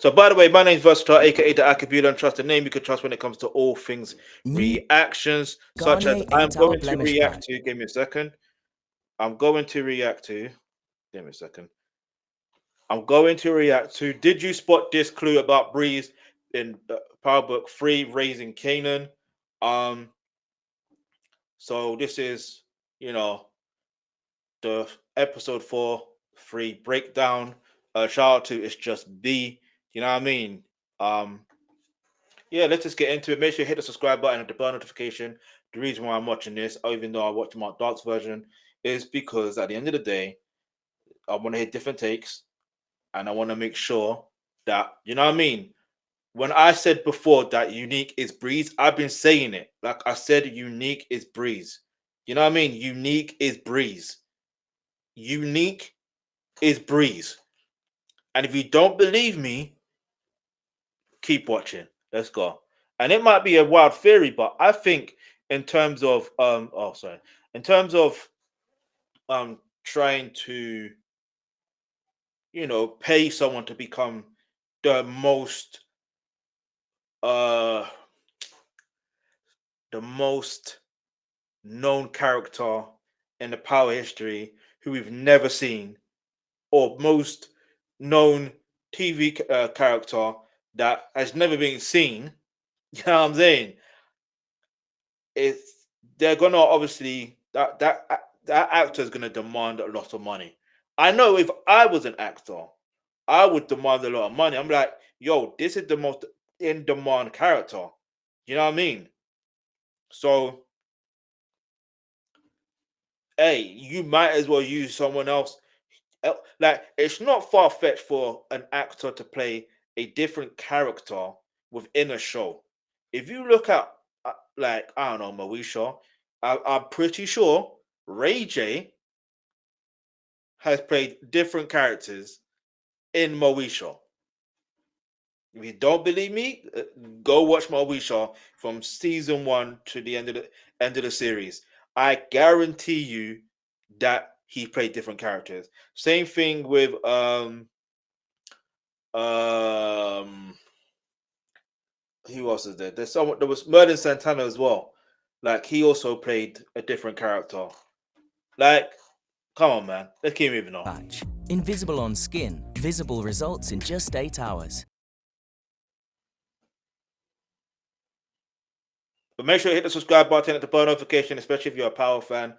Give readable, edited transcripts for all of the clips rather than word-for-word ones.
So, by the way, my name's Versatile, aka the Alkebulan Trust, the name you can trust when it comes to all things New reactions, such as Garnier I'm 8-hour going to blemish react pad. to. Give me a second. I'm going to react to. Give me a second. I'm going to react to. Did you spot this clue about Breeze in Power Book 3, Raising Kanan? Um, so this is, you know, the episode 4 3 breakdown. Shout out to It's Just B. You know what I mean? Um, yeah, let's just get into it. Make sure you hit the subscribe button and the bell notification. The reason why I'm watching this, even though I watch Mark Dark's version, is because at the end of the day, I want to hit different takes and I want to make sure that, you know what I mean? When I said before that unique is Breeze, I've been saying it. Like I said, unique is Breeze. You know what I mean? Unique is Breeze. Unique is Breeze. And if you don't believe me, keep watching. Let's go. And it might be a wild theory, but I think in terms of in terms of trying to, pay someone to become the most uh the most known character in the power history who we've never seen, or most known TV character that has never been seen. You know what I'm saying? It's they're gonna obviously that actor is gonna demand a lot of money. I know if I was an actor, I would demand a lot of money. I'm like, yo, this is the most in demand character. You know what I mean? So, hey, you might as well use someone else. Like, it's not far fetched for an actor to play a different character within a show. If you look at, like, I don't know, Moesha, I'm pretty sure Ray J has played different characters in Moesha. If you don't believe me, go watch Moesha from season 1 to the end of the series. I guarantee you that he played different characters. Same thing with um who else is there? There was Merlin Santana as well. Like he also played a different character. Like, come on, man. Let's keep moving on. Patch. Invisible on skin. Visible results in just 8 hours. But make sure you hit the subscribe button and the bell notification, especially if you're a Power fan.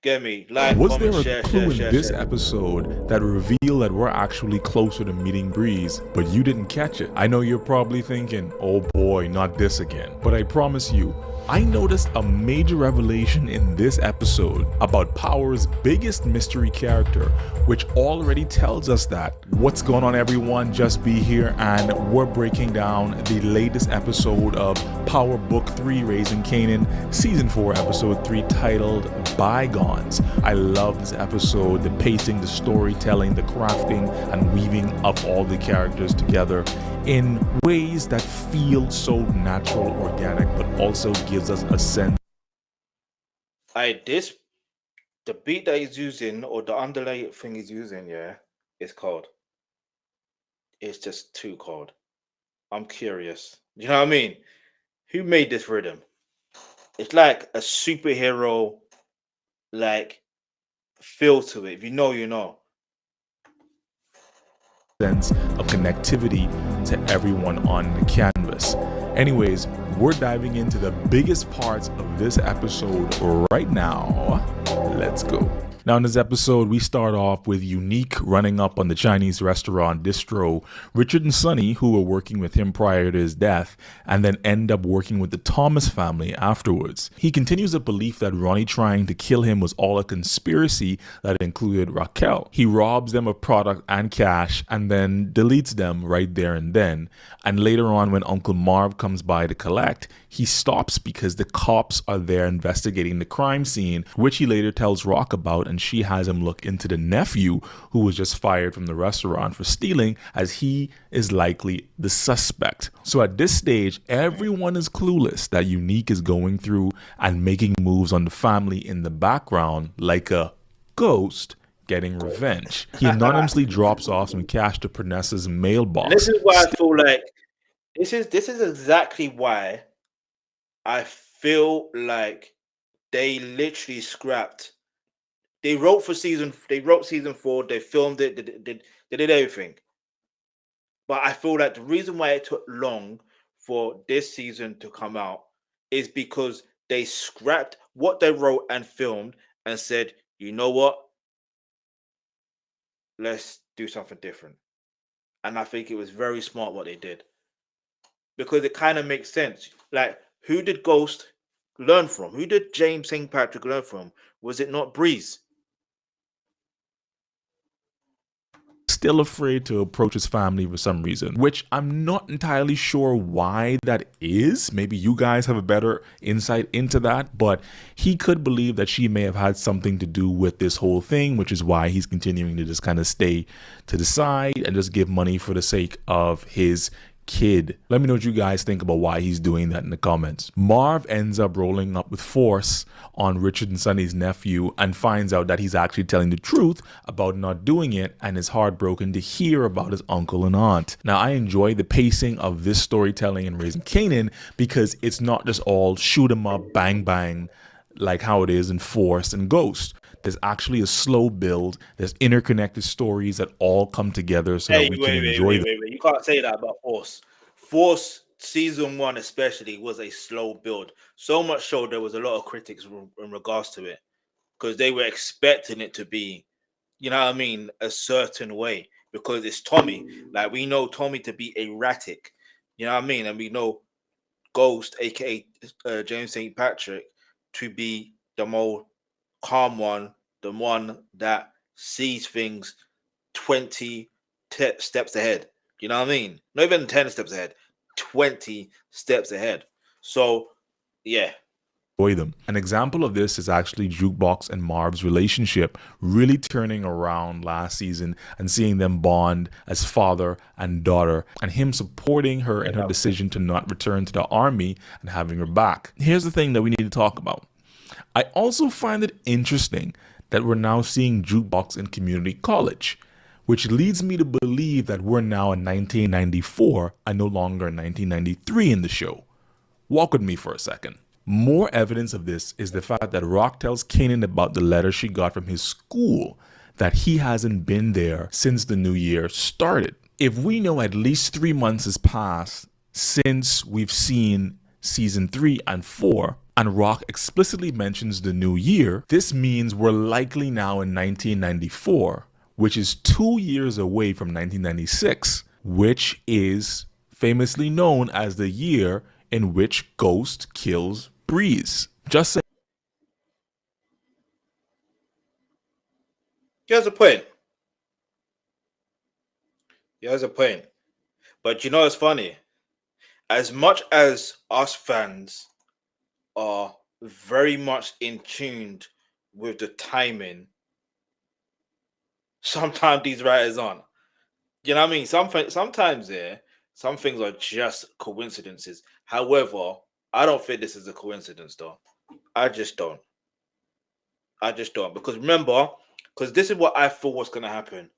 Get me. Like, Was comment, there a share, clue share, in share, this share. episode that revealed that we're actually closer to meeting Breeze, but you didn't catch it? I know you're probably thinking, oh boy, not this again. But I promise you, I noticed a major revelation in this episode about Power's biggest mystery character, which already tells us that. What's going on, everyone? Just Be here, and we're breaking down the latest episode of Power Book 3, Raising Kanan, Season 4, Episode 3, titled Bygones. I love this episode, the pacing, the storytelling, the crafting, and weaving of all the characters together in ways that feel so natural, organic, but also gives us a sense. The beat that he's using, or the underlay thing he's using, yeah, is cold. It's just too cold. I'm curious. You know what I mean? Who made this rhythm? It's like a superhero, like, feel to it. If you know, you know. Sense of connectivity to everyone on the canvas. Anyways, we're diving into the biggest parts of this episode right now. Let's go. Now in this episode, we start off with Unique running up on the Chinese restaurant distro, Richard and Sonny, who were working with him prior to his death, and then end up working with the Thomas family afterwards. He continues the belief that Ronnie trying to kill him was all a conspiracy that included Raquel. He robs them of product and cash and then deletes them right there and then. And later on, when Uncle Marv comes by to collect, he stops because the cops are there investigating the crime scene, which he later tells Rock about, and she has him look into the nephew who was just fired from the restaurant for stealing, as he is likely the suspect. So at this stage, everyone is clueless that Unique is going through and making moves on the family in the background like a ghost getting revenge. He anonymously drops off some cash to Pernessa's And mailbox. this is why I feel like this is exactly why I feel like they literally scrapped. They wrote season 4, they filmed it, they did everything. But I feel like the reason why it took long for this season to come out is because they scrapped what they wrote and filmed and said, you know what? Let's do something different. And I think it was very smart what they did. Because it kind of makes sense. Like, who did Ghost learn from? Who did James St. Patrick learn from? Was it not Breeze? Still afraid to approach his family for some reason, which I'm not entirely sure why that is. Maybe you guys have a better insight into that, but he could believe that she may have had something to do with this whole thing, which is why he's continuing to just kind of stay to the side and just give money for the sake of his kid. Let me know what you guys think about why he's doing that in the comments. Marv ends up rolling up with force on Richard and Sonny's nephew and finds out that he's actually telling the truth about not doing it and is heartbroken to hear about his uncle and aunt. Now, I enjoy the pacing of this storytelling in Raising Kanan because it's not just all shoot 'em up, bang, bang, like how it is in Force and Ghost. There's actually a slow build. There's interconnected stories that all come together so that we can enjoy them. Wait. You can't say that about Force. Force season 1 especially was a slow build. So much so there was a lot of critics in regards to it because they were expecting it to be, you know what I mean, a certain way because it's Tommy. Like, we know Tommy to be erratic, you know what I mean, and we know Ghost, aka James St. Patrick, to be the more calm one, the one that sees things 20 steps ahead. You know what I mean? Not even 10 steps ahead, 20 steps ahead. So, yeah. Them. An example of this is actually Jukebox and Marv's relationship really turning around last season and seeing them bond as father and daughter and him supporting her in her decision to not return to the army and having her back. Here's the thing that we need to talk about. I also find it interesting that we're now seeing Jukebox in community college, which leads me to believe that we're now in 1994 and no longer in 1993 in the show. Walk with me for a second. More evidence of this is the fact that Rock tells Kanan about the letter she got from his school, that he hasn't been there since the new year started. If we know at least 3 months has passed since we've seen season 3 and 4, and Rock explicitly mentions the new year, this means we're likely now in 1994, which is 2 years away from 1996, which is famously known as the year in which Ghost kills Breeze. Just saying. Here's a point. Here's a point. But you know, it's funny. As much as us fans are very much in tune with the timing, sometimes these writers aren't. You know what I mean? Sometimes some things are just coincidences. However, I don't think this is a coincidence, though. I just don't. Because remember, because this is what I thought was going to happen.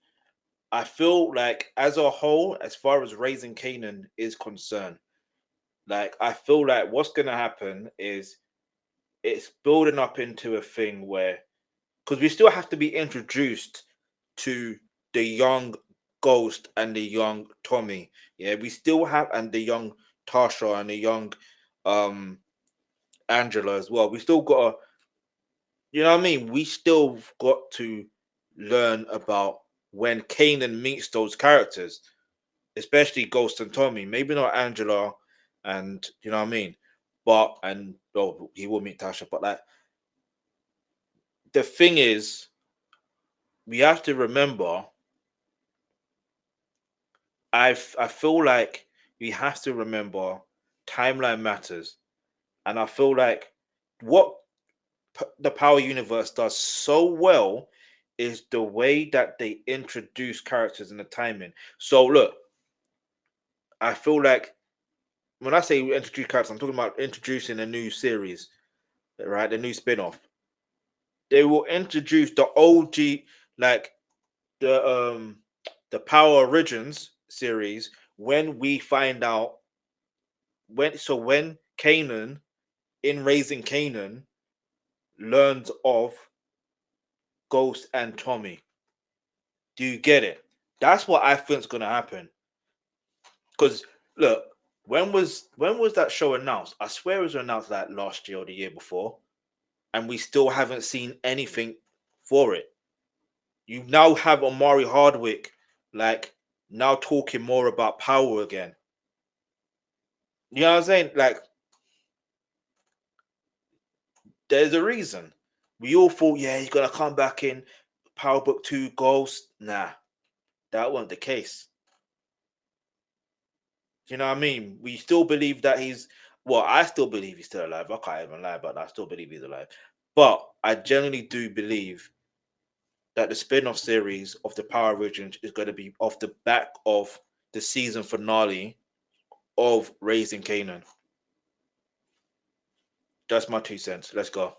I feel like as a whole, as far as Raising Kanan is concerned, like I feel like what's going to happen is it's building up into a thing where, because we still have to be introduced to the young Ghost and the young Tommy. Yeah, we still have, and the young Tasha and the young Angela as well. We still got to, you know what I mean? We still got to learn about when Kanan meets those characters, especially Ghost and Tommy. Maybe not Angela, and you know what I mean. But he will meet Tasha. But like the thing is, we have to remember. I feel like we have to remember timeline matters, and I feel like what the Power Universe does so well is the way that they introduce characters and the timing. So look, I feel like when I say introduce characters, I'm talking about introducing a new series, right? The new spin-off. They will introduce the OG, like the Power Origins series, when we find out when Kanan in Raising Kanan learns of Ghost and Tommy. Do you get it? That's what I think is gonna happen. Because look, when was that show announced? I swear it was announced like last year or the year before, and we still haven't seen anything for it. You now have Omari Hardwick like now talking more about power again. You know what I'm saying? Like, there's a reason. We all thought, yeah, he's gonna come back in Power Book 2 Ghost. Nah, that wasn't the case. You know what I mean? We still believe that I still believe he's still alive. I can't even lie about that. I still believe he's alive. But I generally do believe that the spin-off series of the Power Origins is going to be off the back of the season finale of Raising Kanan. That's my 2 cents. Let's go.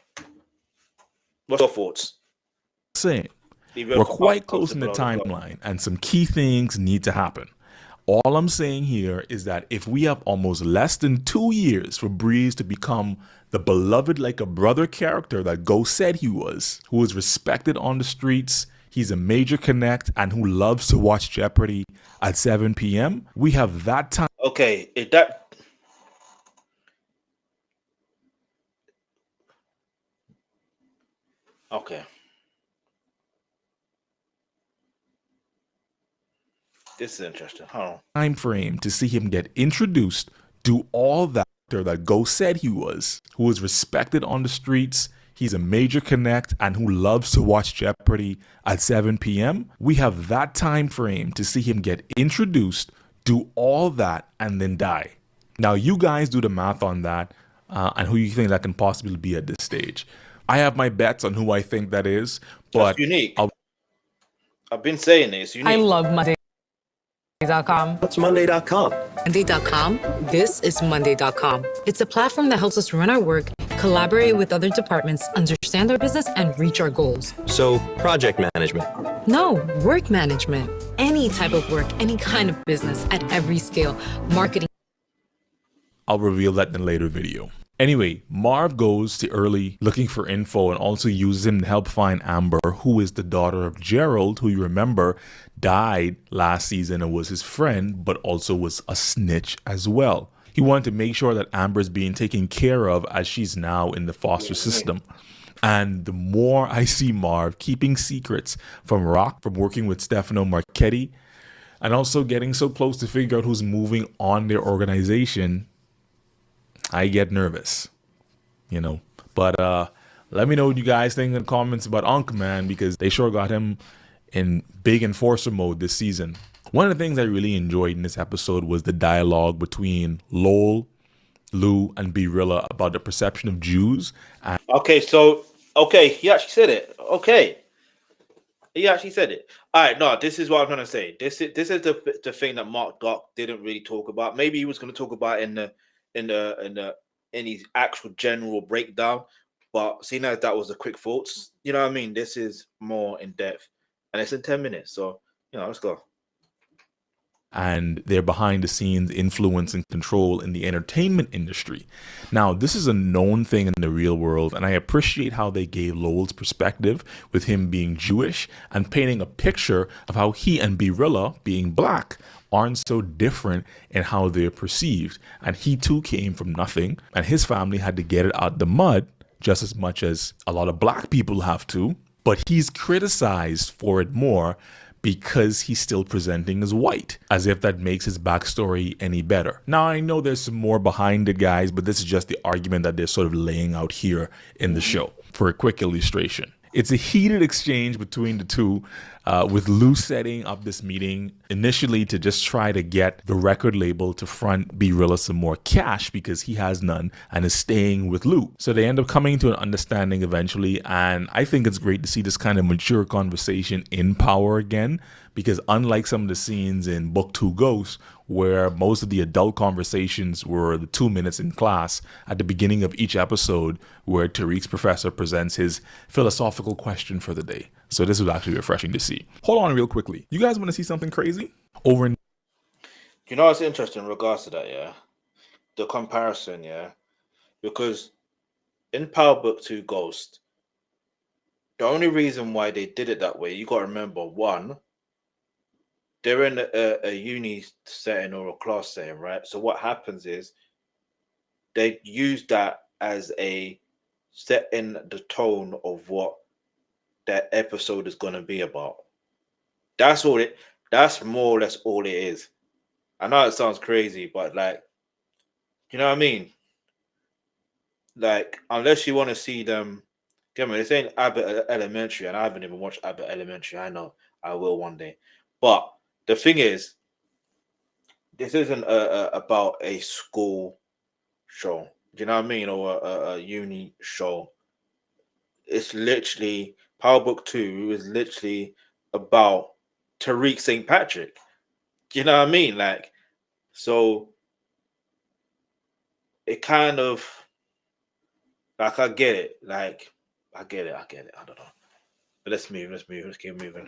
What's your thoughts? Saying we're quite close in the timeline, and some key things need to happen. All I'm saying here is that if we have almost less than 2 years for Breeze to become the beloved like a brother character that Ghost said he was, who is respected on the streets, he's a major connect, and who loves to watch Jeopardy at 7 p.m., we have that time. Okay, Okay. This is interesting. Hold on. Time frame to see him get introduced, do all that Ghost said he was, who is respected on the streets, he's a major connect, and who loves to watch Jeopardy at 7 p.m. We have that time frame to see him get introduced, do all that, and then die. Now you guys do the math on that and who you think that can possibly be at this stage. I have my bets on who I think that is, but that's unique. I've been saying this. I love Monday.com. What's Monday.com? Monday.com? This is Monday.com. It's a platform that helps us run our work, collaborate with other departments, understand our business, and reach our goals. So, project management. No, work management. Any type of work, any kind of business at every scale. Marketing. I'll reveal that in a later video. Anyway, Marv goes to Early looking for info and also uses him to help find Amber, who is the daughter of Gerald, who you remember died last season and was his friend, but also was a snitch as well. He wanted to make sure that Amber is being taken care of as she's now in the foster system. And the more I see Marv keeping secrets from Rock, from working with Stefano Marchetti, and also getting so close to figure out who's moving on their organization, I get nervous, you know. But let me know what you guys think in the comments about Unc, man, because they sure got him in big enforcer mode this season. One of the things I really enjoyed in this episode was the dialogue between Lowell, Lou, and B-Rilla about the perception of Jews. And he actually said it. Okay. He actually said it. All right, no, this is what I'm going to say. This is the thing that Mark Dark didn't really talk about. Maybe he was going to talk about in his actual general breakdown, but seeing as that was a quick thoughts, you know what I mean, this is more in depth and it's in 10 minutes, so let's go. And their behind the scenes influence and control in the entertainment industry. Now, this is a known thing in the real world, and I appreciate how they gave Lowell's perspective with him being Jewish and painting a picture of how he and B-Rilla, being black, aren't so different in how they're perceived. And he too came from nothing, and his family had to get it out the mud just as much as a lot of black people have to. But he's criticized for it more because he's still presenting as white, as if that makes his backstory any better. Now, I know there's some more behind it, guys, but this is just the argument that they're sort of laying out here in the show for a quick illustration. It's a heated exchange between the two, with Lou setting up this meeting initially to just try to get the record label to front B-Rilla some more cash because he has none and is staying with Lou. So they end up coming to an understanding eventually, and I think it's great to see this kind of mature conversation in Power again, because unlike some of the scenes in Book 2 Ghosts, where most of the adult conversations were the 2 minutes in class at the beginning of each episode where Tariq's professor presents his philosophical question for the day. So this was actually refreshing to see. Hold on real quickly. You guys want to see something crazy? Over in You know what's interesting in regards to that, yeah? The comparison, yeah? Because in Power Book 2 Ghost, the only reason why they did it that way, you got to remember, one, they're in a uni setting or a class setting, right? So what happens is they use that as a set in the tone of what that episode is going to be about. That's all it. That's more or less all it is. I know it sounds crazy, but like, you know what I mean? Like, unless you want to see them, come on, this ain't Abbott Elementary, and I haven't even watched Abbott Elementary. I know I will one day, but the thing is, this isn't about a school show. Do you know what I mean? Or a uni show. It's literally Power Book 2 is literally about Tariq St. Patrick. Do you know what I mean? Like, so it kind of like I get it. Like, I get it. I don't know. But let's move. Let's keep moving.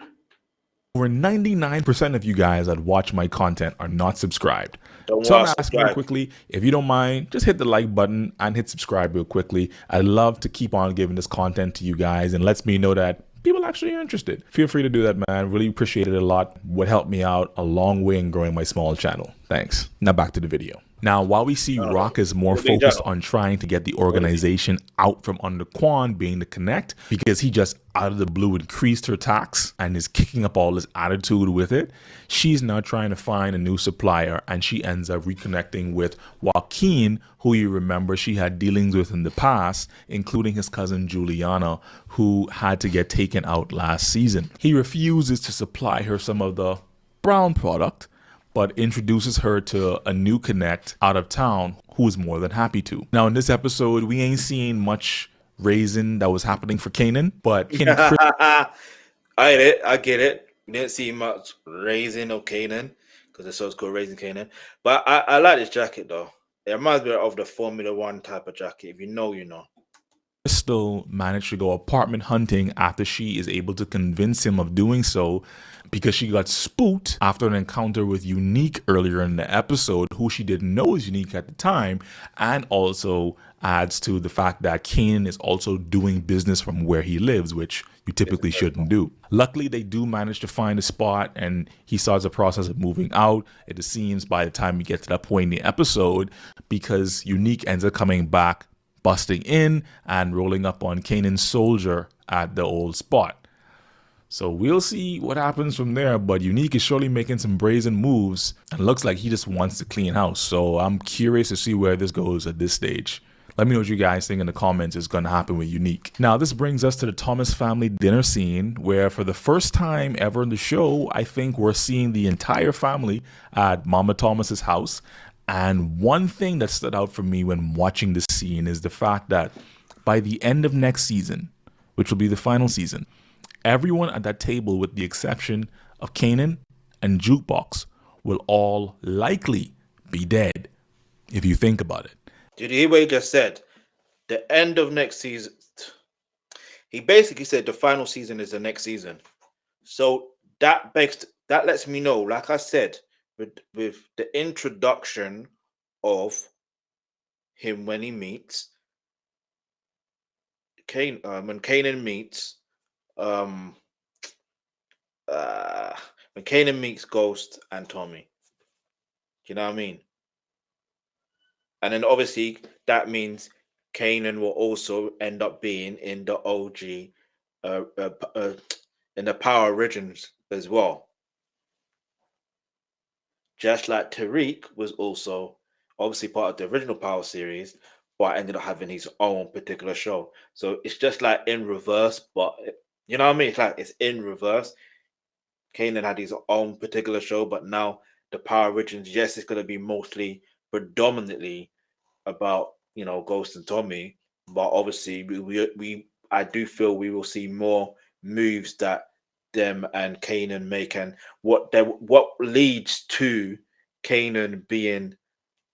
over 99% of you guys that watch my content are not subscribed. Don't So I'm want to asking real subscribe. quickly, if you don't mind, just hit the like button and hit subscribe real quickly. I'd love to keep on giving this content to you guys and lets me know that people actually are interested. Feel free to do that, man. Really appreciate it a lot. Would help me out a long way in growing my small channel. Thanks. Now back to the video. Now, while we see Rock is more Big focused channel. on trying to get the organization out from under Quan being the Connect, because he just out of the blue increased her tax and is kicking up all his attitude with it, she's now trying to find a new supplier, and she ends up reconnecting with Joaquin, who you remember she had dealings with in the past, including his cousin Juliana, who had to get taken out last season. He refuses to supply her some of the brown product, but introduces her to a new Connect out of town who is more than happy to. Now, in this episode, we ain't seeing much raising that was happening for Kanan, but King Chris I get it. We didn't see much raising of Kanan because the show's called Raising Kanan. But I like this jacket though. It reminds me of the Formula One type of jacket. If you know, you know. Crystal managed to go apartment hunting after she is able to convince him of doing so, because she got spooked after an encounter with Unique earlier in the episode, who she didn't know was Unique at the time, and also adds to the fact that Kanan is also doing business from where he lives, which you typically shouldn't do. Luckily, they do manage to find a spot, and he starts the process of moving out. It seems by the time we get to that point in the episode, because Unique ends up coming back, busting in and rolling up on Kanan's soldier at the old spot. So we'll see what happens from there, but Unique is surely making some brazen moves and looks like he just wants to clean house. So I'm curious to see where this goes at this stage. Let me know what you guys think in the comments is going to happen with Unique. Now, this brings us to the Thomas family dinner scene, where for the first time ever in the show, I think we're seeing the entire family at Mama Thomas's house. And one thing that stood out for me when watching this scene is the fact that by the end of next season, which will be the final season, everyone at that table, with the exception of Kanan and Jukebox, will all likely be dead, if you think about it. Did you hear what he just said? The end of next season. He basically said the final season is the next season. So that lets me know, like I said, with the introduction of him when he meets when Kanan meets when Kanan meets Ghost and Tommy. You know what I mean? And then obviously that means Kanan will also end up being in the OG, in the Power Origins as well. Just like Tariq was also obviously part of the original Power series, but ended up having his own particular show. So it's just like in reverse, but you know what I mean? It's like it's in reverse. Kanan had his own particular show, but now the Power Origins, yes, it's going to be mostly predominantly about, you know, Ghost and Tommy, but obviously I do feel we will see more moves that them and Kanan make, and what leads to Kanan being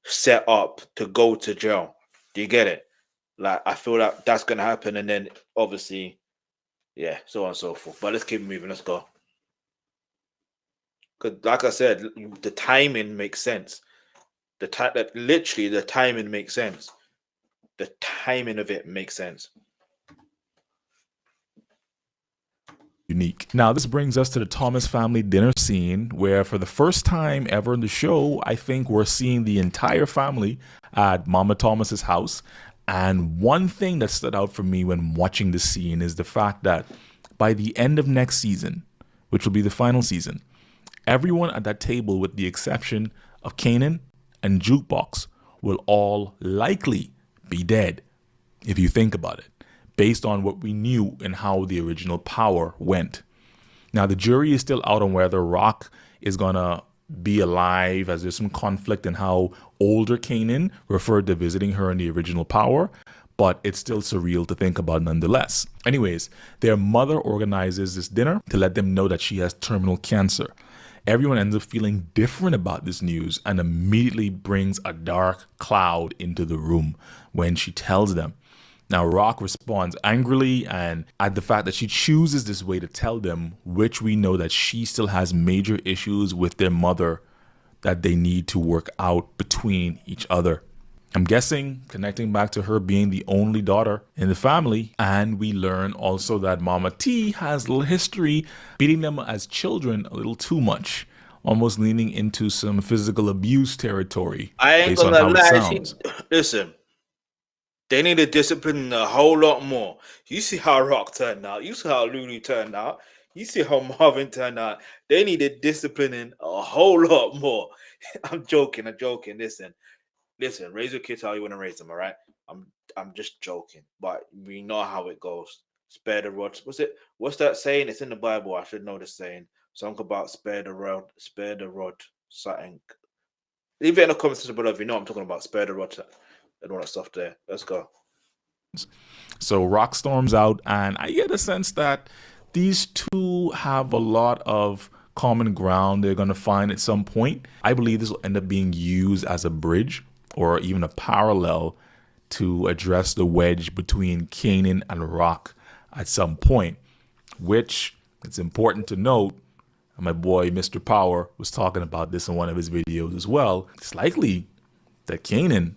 set up to go to jail. Do you get it? Like, I feel like that's gonna happen, and then obviously yeah, so on and so forth. But let's keep moving. Let's go. Because, like I said, the timing makes sense. Literally, the timing makes sense. The timing of it makes sense. Unique. Now, this brings us to the Thomas family dinner scene, where for the first time ever in the show, I think we're seeing the entire family at Mama Thomas's house. And one thing that stood out for me when watching the scene is the fact that by the end of next season, which will be the final season, everyone at that table, with the exception of Kanan and Jukebox, will all likely be dead, if you think about it, based on what we knew and how the original power went. Now, the jury is still out on whether Rock is going to be alive, as there's some conflict in how older Kanan referred to visiting her in the original power, but it's still surreal to think about nonetheless. Anyways, their mother organizes this dinner to let them know that she has terminal cancer. Everyone ends up feeling different about this news and immediately brings a dark cloud into the room when she tells them. Now, Rock responds angrily and at the fact that she chooses this way to tell them, which we know that she still has major issues with their mother that they need to work out between each other. I'm guessing connecting back to her being the only daughter in the family. And we learn also that Mama T has a little history beating them as children a little too much, almost leaning into some physical abuse territory I ain't based on gonna how it lie. sounds. Listen, they need to discipline a whole lot more. You see how Rock turned out. You see how Lulu turned out. You see how Marvin turned out. They need to discipline in a whole lot more. I'm joking. Listen. Raise your kids how you want to raise them. All right. I'm just joking, but we know how it goes. Spare the rod. What's that saying? It's in the Bible. I should know the saying. Something about spare the rod. Spare the rod. Something. Leave it in the comments below if you know what I'm talking about. Spare the rod and all that stuff there. Let's go. So Rock storms out, and I get a sense that these two have a lot of common ground they're going to find at some point. I believe this will end up being used as a bridge or even a parallel to address the wedge between Kanan and Rock at some point, which it's important to note. My boy Mr. Power was talking about this in one of his videos as well. It's likely that Kanan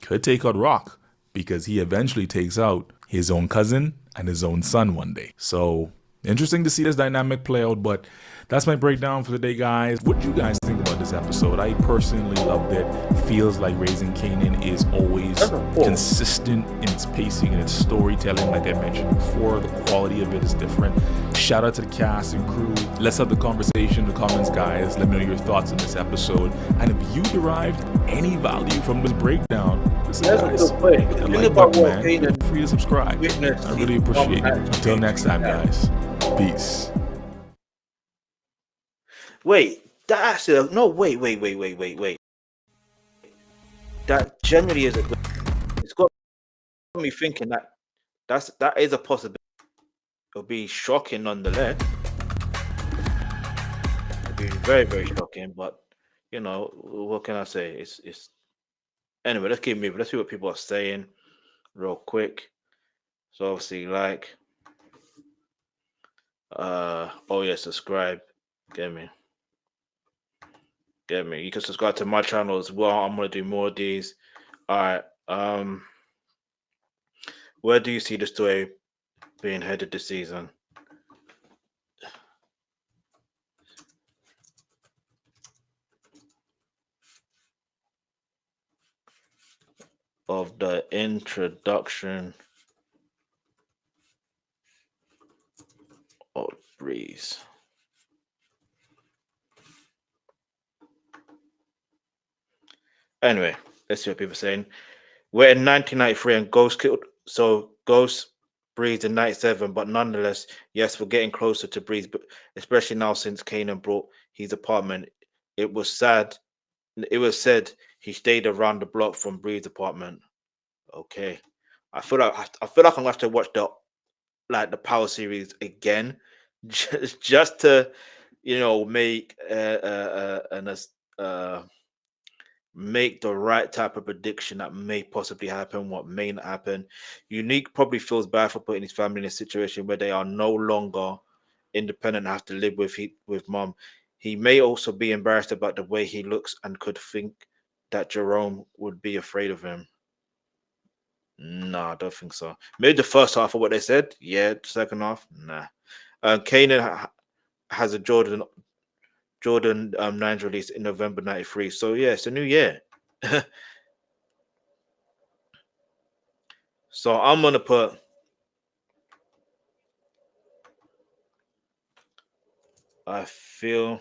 could take out Rock because he eventually takes out his own cousin and his own son one day. So interesting to see this dynamic play out, but that's my breakdown for the day, guys. What do you guys think about this episode? I personally loved it. Feels like Raising Kanan is always consistent in its pacing and its storytelling. Like I mentioned before, the quality of it is different. Shout out to the cast and crew. Let's have the conversation in the comments, guys. Let me know your thoughts on this episode. And if you derived any value from this breakdown, listen, guys, hit the like button, man. Feel free to subscribe. I really appreciate it. Until next time, guys. Peace. Wait, wait. That generally is it's got me thinking that is a possibility. It'll be shocking nonetheless. It'll be very, very shocking, but you know, what can I say? It's anyway, let's keep moving. Let's see what people are saying real quick. So obviously, like oh yeah, subscribe. Get me. You can subscribe to my channel as well. I'm gonna do more of these. All right. Where do you see the story being headed this season? Of the introduction of Breeze. Anyway, let's see what people are saying. We're in 1993 and Ghost killed. So Ghost Breeze in 97, but nonetheless, yes, we're getting closer to Breeze, but especially now since Kanan brought his apartment. It was sad. It was said he stayed around the block from Breeze's apartment. Okay. I feel like I'm gonna have to watch the Power series again, just to make make the right type of prediction that may possibly happen, what may not happen. Unique probably feels bad for putting his family in a situation where they are no longer independent and have to live with mom. He may also be embarrassed about the way he looks and could think that Jerome would be afraid of him. No, I don't think so. Maybe the first half of what they said. Yeah, the second half, nah. Kanan has a Jordan 9's release in November 93. So yeah, it's a new year. So I'm gonna put I feel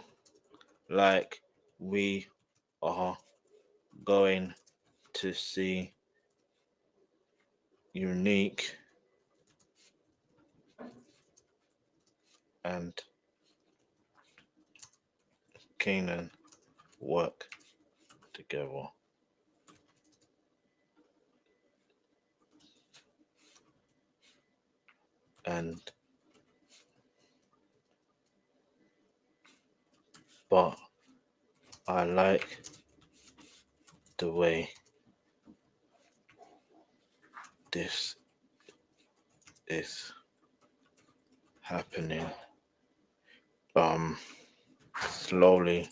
like we are going to see Unique and Kanan work together. But I like the way this is happening. Slowly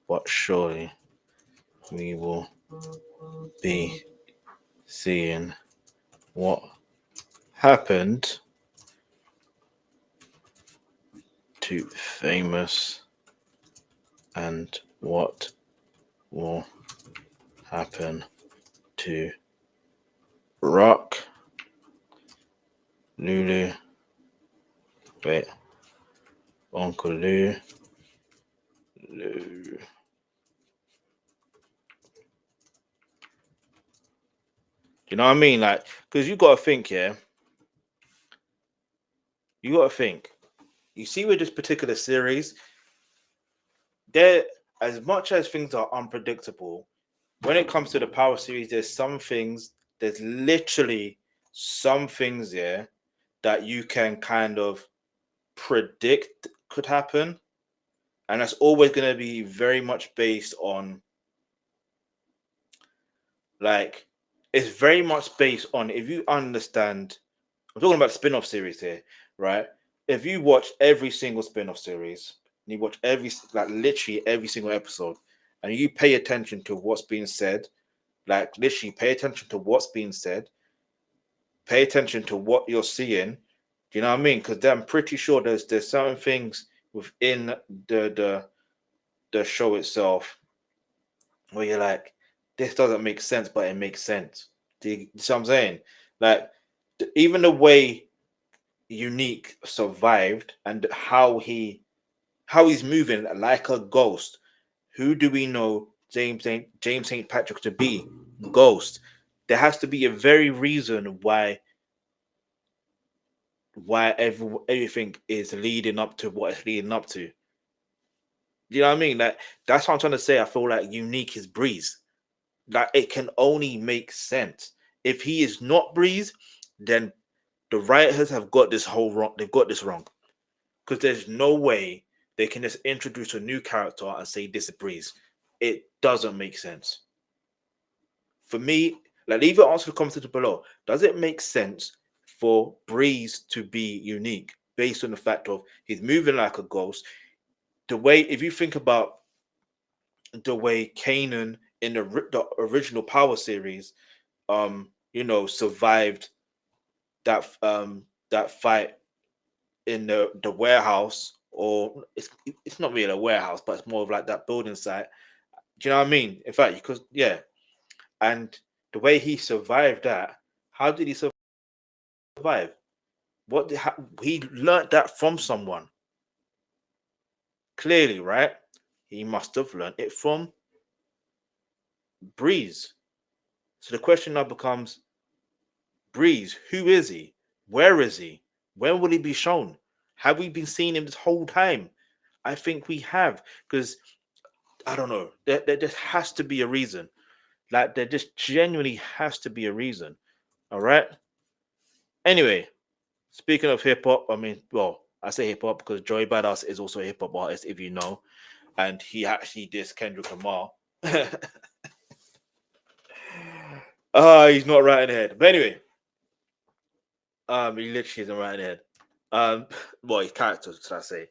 but surely we will be seeing what happened to Famous and what will happen to Rock, Lulu, wait, Uncle Lou. You know what I mean? Like, because you gotta think, yeah. You gotta think. You see, with this particular series, there, as much as things are unpredictable, when it comes to the Power series, there's literally some things, yeah, that you can kind of predict could happen. And that's always going to be very much based on, like, it's very much based on, if you understand, I'm talking about spin-off series here, right? If you watch every single spin-off series, and you watch literally every single episode, and you pay attention to what's being said, like literally pay attention to what's being said, pay attention to what you're seeing. Do you know what I mean? Because I'm pretty sure there's certain things within the show itself where you're like, this doesn't make sense, but it makes sense. Do you see what I'm saying? Like, even the way Unique survived and how he's moving like a ghost. Who do we know James St. Patrick to be? Ghost. There has to be a very reason why everything is leading up to what it's leading up to. You know what I mean? Like, that's what I'm trying to say. I feel like Unique is Breeze. Like, it can only make sense. If he is not Breeze, then the writers have got this whole wrong. They've got this wrong. Because there's no way they can just introduce a new character and say this is Breeze. It doesn't make sense. For me, like, leave your answer in the comments below. Does it make sense for Breeze to be Unique based on the fact of he's moving like a ghost? The way, if you think about the way Kanan in the original Power series, survived that fight in the warehouse, or it's not really a warehouse, but it's more of like that building site. Do you know what I mean? In fact, because and the way he survived that, how did he survive? He learned that from someone. Clearly, right? He must have learned it from Breeze. So the question now becomes, Breeze, who is he? Where is he? When will he be shown? Have we been seeing him this whole time? I think we have, because I don't know. There just has to be a reason. Like, there just genuinely has to be a reason. All right. Anyway, speaking of hip hop, I mean, well, I say hip hop because Joey Badass is also a hip hop artist, if you know, and he actually dissed Kendrick Lamar. He's not right in the head. But anyway, he literally isn't right in the head. Well, his character, should I say?